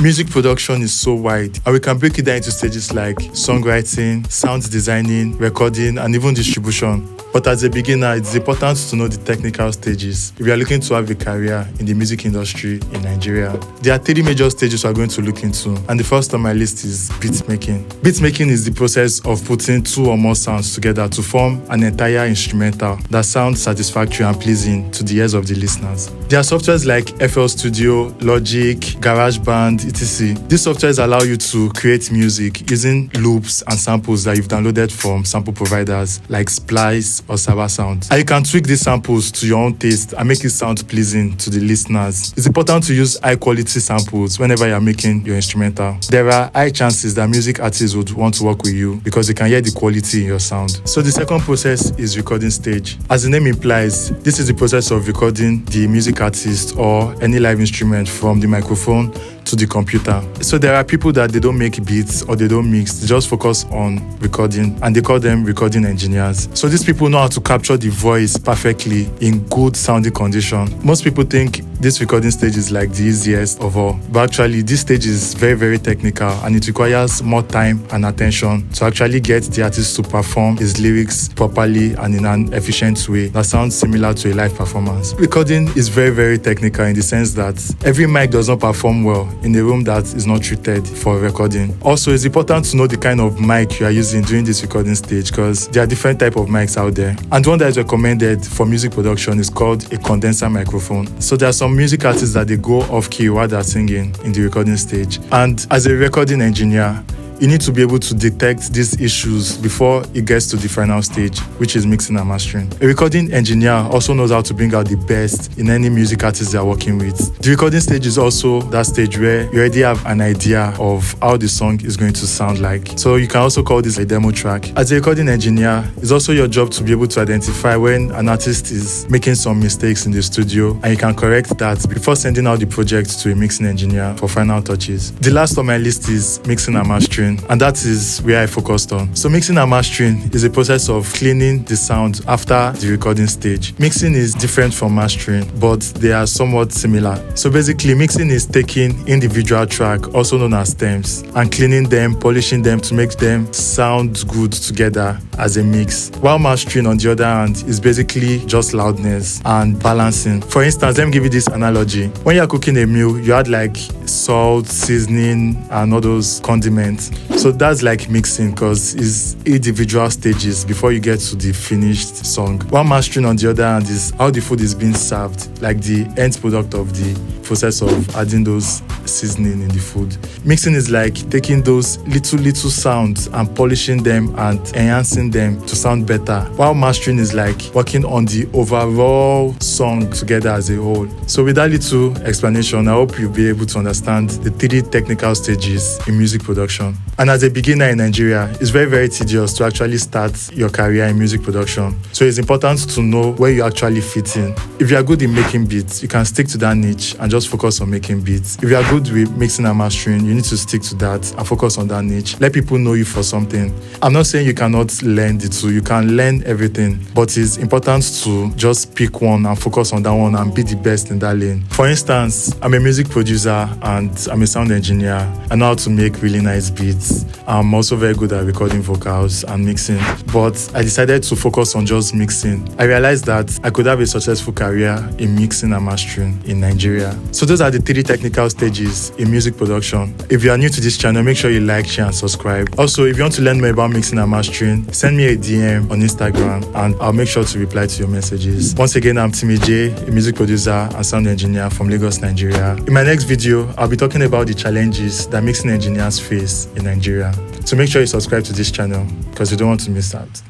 Music production is so wide, and we can break it down into stages like songwriting, sound designing, recording, and even distribution. But as a beginner, it's important to know the technical stages if you are looking to have a career in the music industry in Nigeria. There are 3 major stages we are going to look into, and the first on my list is beat making. Beat making is the process of putting 2 or more sounds together to form an entire instrumental that sounds satisfactory and pleasing to the ears of the listeners. There are softwares like FL Studio, Logic, GarageBand, etc. These softwares allow you to create music using loops and samples that you've downloaded from sample providers like Splice or Saba Sound. And you can tweak these samples to your own taste and make it sound pleasing to the listeners. It's important to use high quality samples whenever you're making your instrumental. There are high chances that music artists would want to work with you because they can hear the quality in your sound. So the second process is recording stage. As the name implies, this is the process of recording the music artist or any live instrument from the microphone to the computer. So there are people that they don't make beats or they don't mix, they just focus on recording, and they call them recording engineers. So these people know how to capture the voice perfectly in good sounding condition. Most people think this recording stage is like the easiest of all, but actually this stage is very, very technical, and it requires more time and attention to actually get the artist to perform his lyrics properly and in an efficient way that sounds similar to a live performance. Recording is very, very technical in the sense that every mic does not perform well in a room that is not treated for recording. Also, it's important to know the kind of mic you are using during this recording stage because there are different types of mics out there. And one that is recommended for music production is called a condenser microphone. So there are some music artists that they go off key while they're singing in the recording stage. And as a recording engineer, you need to be able to detect these issues before it gets to the final stage, which is mixing and mastering. A recording engineer also knows how to bring out the best in any music artist they are working with. The recording stage is also that stage where you already have an idea of how the song is going to sound like. So you can also call this a demo track. As a recording engineer, it's also your job to be able to identify when an artist is making some mistakes in the studio, and you can correct that before sending out the project to a mixing engineer for final touches. The last on my list is mixing and mastering, and that is where I focused on. So mixing and mastering is a process of cleaning the sound after the recording stage. Mixing is different from mastering, but they are somewhat similar. So basically, mixing is taking individual track, also known as stems, and cleaning them, polishing them to make them sound good together as a mix. While mastering, on the other hand, is basically just loudness and balancing. For instance, let me give you this analogy. When you're cooking a meal, you add like salt, seasoning, and all those condiments. So that's like mixing because it's individual stages before you get to the finished song. While mastering, on the other hand, is how the food is being served, like the end product of the process of adding those seasoning in the food. Mixing is like taking those little sounds and polishing them and enhancing them to sound better, while mastering is like working on the overall song together as a whole. So with that little explanation, I hope you'll be able to understand the 3 technical stages in music production. And as a beginner in Nigeria, it's very, very tedious to actually start your career in music production. So it's important to know where you actually fit in. If you are good in making beats, you can stick to that niche and just focus on making beats. If you are good with mixing and mastering, you need to stick to that and focus on that niche. Let people know you for something. I'm not saying you cannot learn the two. You can learn everything, but it's important to just pick one and focus on that one and be the best in that lane. For instance, I'm a music producer and I'm a sound engineer. I know how to make really nice beats. I'm also very good at recording vocals and mixing, but I decided to focus on just mixing. I realized that I could have a successful career in mixing and mastering in Nigeria. So those are the 3 technical stages in music production. If you are new to this channel, make sure you like, share, and subscribe. Also, if you want to learn more about mixing and mastering, send me a DM on Instagram and I'll make sure to reply to your messages. Once again, I'm Timmy J, a music producer and sound engineer from Lagos, Nigeria. In my next video, I'll be talking about the challenges that mixing engineers face in Nigeria. So make sure you subscribe to this channel because you don't want to miss out.